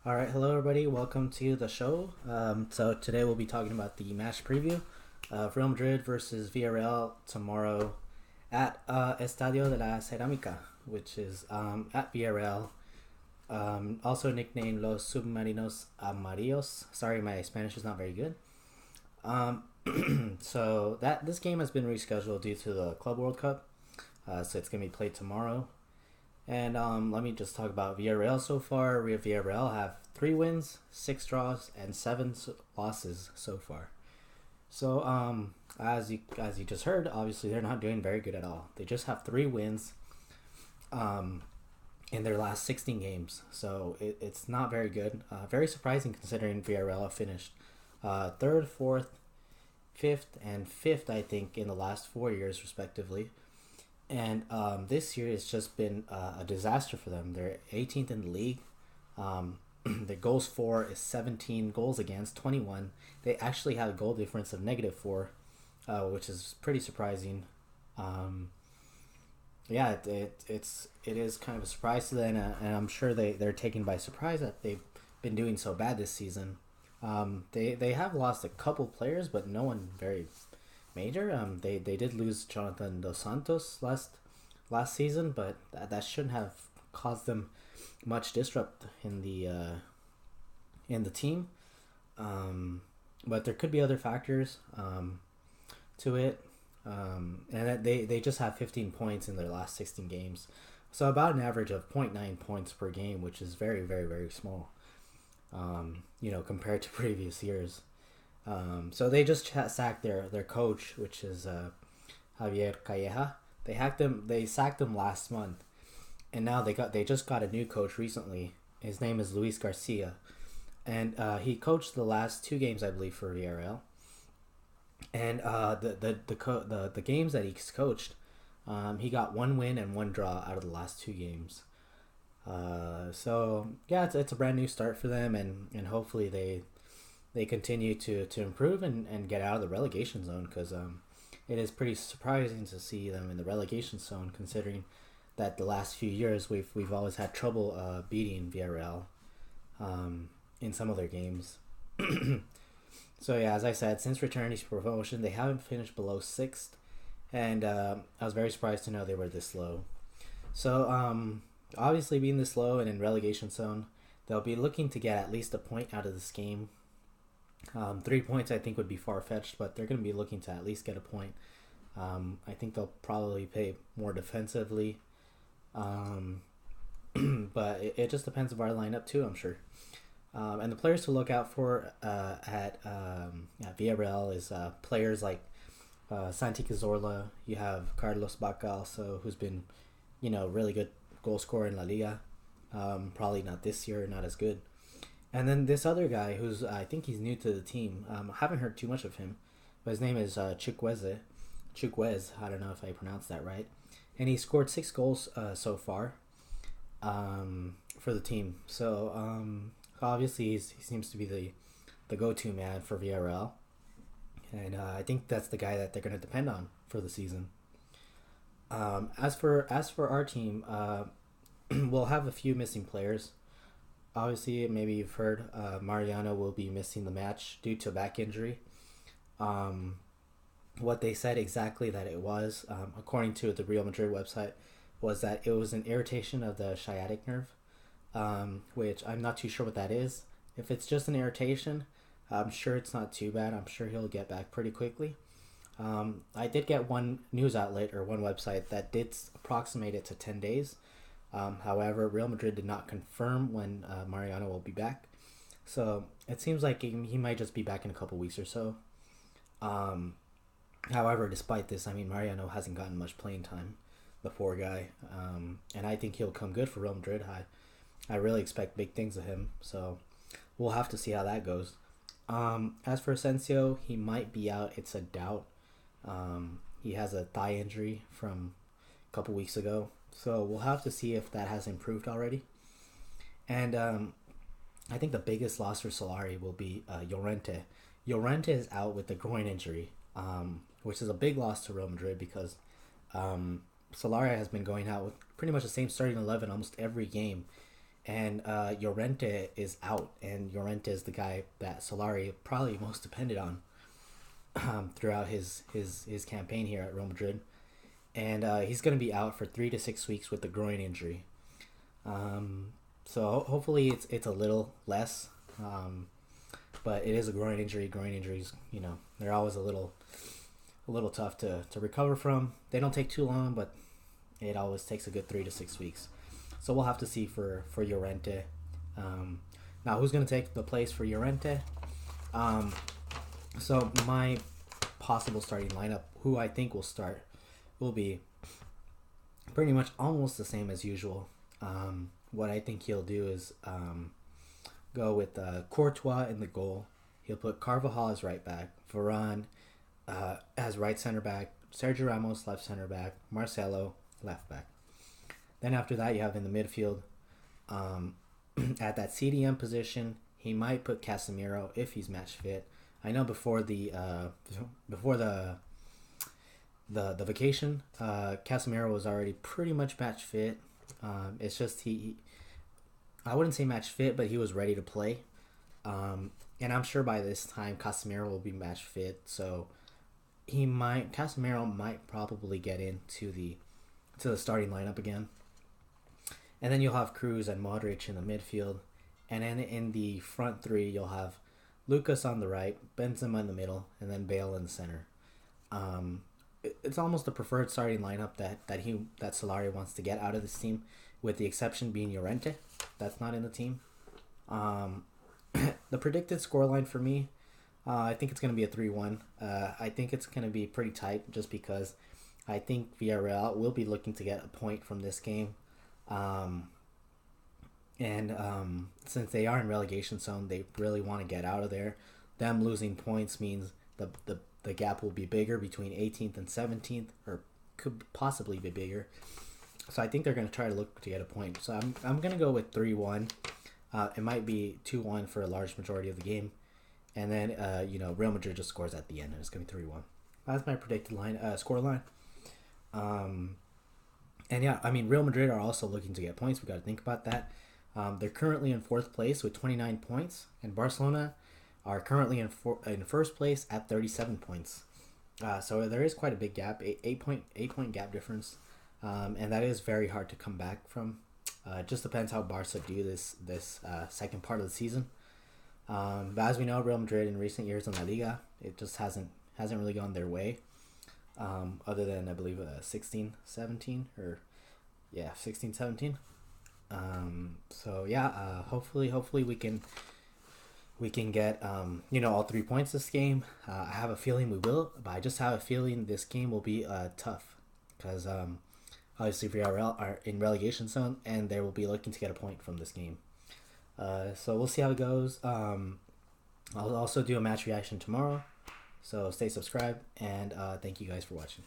All right, hello everybody. Welcome to the show. So today we'll be talking about the match preview of Real Madrid versus Villareal tomorrow at Estadio de la Cerámica, which is at Villareal. Also nicknamed Los Submarinos Amarillos. Sorry, my Spanish is not very good. Um, so that this game has been rescheduled due to the Club World Cup. So it's gonna be played tomorrow. And let me just talk about Villarreal so far. Villarreal have 3 wins, 6 draws, and 7 losses so far. So as you just heard, obviously they're not doing very good at all. They just have 3 wins um, in their last 16 games. So it's not very good. Very surprising considering Villarreal finished third, fourth, fifth, and fifth, I think, in the last 4 years respectively. And this year it's just been a disaster for them. They're 18th in the league. The goals for is 17, goals against 21. They actually have a goal difference of -4, which is pretty surprising. Yeah, it is kind of a surprise to them, and I'm sure they're taken by surprise that they've been doing so bad this season. They have lost a couple players, but no one very major. They did lose Jonathan Dos Santos last season, but that shouldn't have caused them much disrupt in the team. But there could be other factors to it. And they just have 15 points in their last 16 games, so about an average of 0.9 points per game, which is very, very, very small. Compared to previous years. So they just sacked their coach, which is Javier Calleja. They sacked him last month, and now they just got a new coach recently. His name is Luis Garcia, and he coached the last 2 games, I believe, for Villareal. And the games that he's coached, he got 1 win and 1 draw out of the last 2 games. So yeah, it's a brand new start for them, and hopefully they continue to improve and get out of the relegation zone, because it is pretty surprising to see them in the relegation zone, considering that the last few years we've always had trouble beating Villarreal in some of their games. So yeah, as I said, since returning to promotion, they haven't finished below 6th, and I was very surprised to know they were this low. So obviously being this low and in relegation zone, they'll be looking to get at least a point out of this game. 3 points I think would be far-fetched, but they're going to be looking to at least get a point. I think they'll probably play more defensively, but it just depends of our lineup too, I'm sure. And the players to look out for at Villarreal is players like Santi Cazorla. You have Carlos Baca also, who's been really good goal scorer in La Liga. Probably not this year, not as good. And then this other guy, who's I think he's new to the team. I haven't heard too much of him, but his name is Chukwueze. Chukwueze, I don't know if I pronounced that right. And he scored 6 goals so far for the team. So obviously he seems to be the go-to man for Villarreal. And I think that's the guy that they're going to depend on for the season. As for our team, we'll have a few missing players. Obviously, maybe you've heard Mariano will be missing the match due to a back injury. What they said exactly that it was, according to the Real Madrid website, was that it was an irritation of the sciatic nerve, which I'm not too sure what that is. If it's just an irritation, I'm sure it's not too bad. I'm sure he'll get back pretty quickly. I did get one news outlet or one website that did approximate it to 10 days. However, Real Madrid did not confirm when Mariano will be back. So it seems like he might just be back in a couple weeks or so. However, despite this, I mean, Mariano hasn't gotten much playing time, the poor guy. And I think he'll come good for Real Madrid. I really expect big things of him. So we'll have to see how that goes. As for Asensio, he might be out. It's a doubt. He has a thigh injury from a couple weeks ago. So we'll have to see if that has improved already. And I think the biggest loss for Solari will be Llorente. Llorente is out with a groin injury, which is a big loss to Real Madrid, because Solari has been going out with pretty much the same starting 11 almost every game. and Llorente is out, and Llorente is the guy that Solari probably most depended on throughout his campaign here at Real Madrid, and he's going to be out for 3 to 6 weeks with a groin injury. So hopefully it's a little less, but it is a groin injury. Groin injuries, they're always a little tough to recover from. They don't take too long, but it always takes a good 3 to 6 weeks. So we'll have to see for Llorente. Now, who's going to take the place for Llorente? So my possible starting lineup, who I think will start, will be pretty much almost the same as usual. What I think he'll do is go with Courtois in the goal. He'll put Carvajal as right back, Varane as right center back, Sergio Ramos left center back, Marcelo left back. Then after that, you have in the midfield, at that CDM position, he might put Casemiro if he's match fit. I know before the vacation, Casemiro was already pretty much match fit. It's just I wouldn't say match fit, but he was ready to play. And I'm sure by this time Casemiro will be match fit, so Casemiro might probably get into the starting lineup again. And then you'll have Cruz and Modric in the midfield, and then in the front three you'll have Lucas on the right, Benzema in the middle, and then Bale in the center. It's almost the preferred starting lineup that Solari wants to get out of this team, with the exception being Llorente. That's not in the team. The predicted scoreline for me, I think it's going to be a 3-1. I think it's going to be pretty tight just because I think Villareal will be looking to get a point from this game. Since they are in relegation zone, they really want to get out of there. Them losing points means the gap will be bigger between 18th and 17th, or could possibly be bigger. So I think they're going to try to look to get a point. So I'm going to go with 3-1. It might be 2-1 for a large majority of the game. And then, Real Madrid just scores at the end, and it's going to be 3-1. That's my predicted score line. And yeah, I mean, Real Madrid are also looking to get points. We got to think about that. They're currently in 4th place with 29 points, and Barcelona are currently in 1st place at 37 points. So there is quite a big gap, 8-point gap difference, and that is very hard to come back from. It just depends how Barca do this second part of the season. But as we know, Real Madrid in recent years in La Liga, it just hasn't really gone their way. Other than I believe 16-17 or 16-17. So yeah, hopefully we can get all 3 points this game. I have a feeling we will, but I just have a feeling this game will be tough because obviously Villareal are in relegation zone and they will be looking to get a point from this game. So we'll see how it goes. I'll also do a match reaction tomorrow. So stay subscribed, and thank you guys for watching.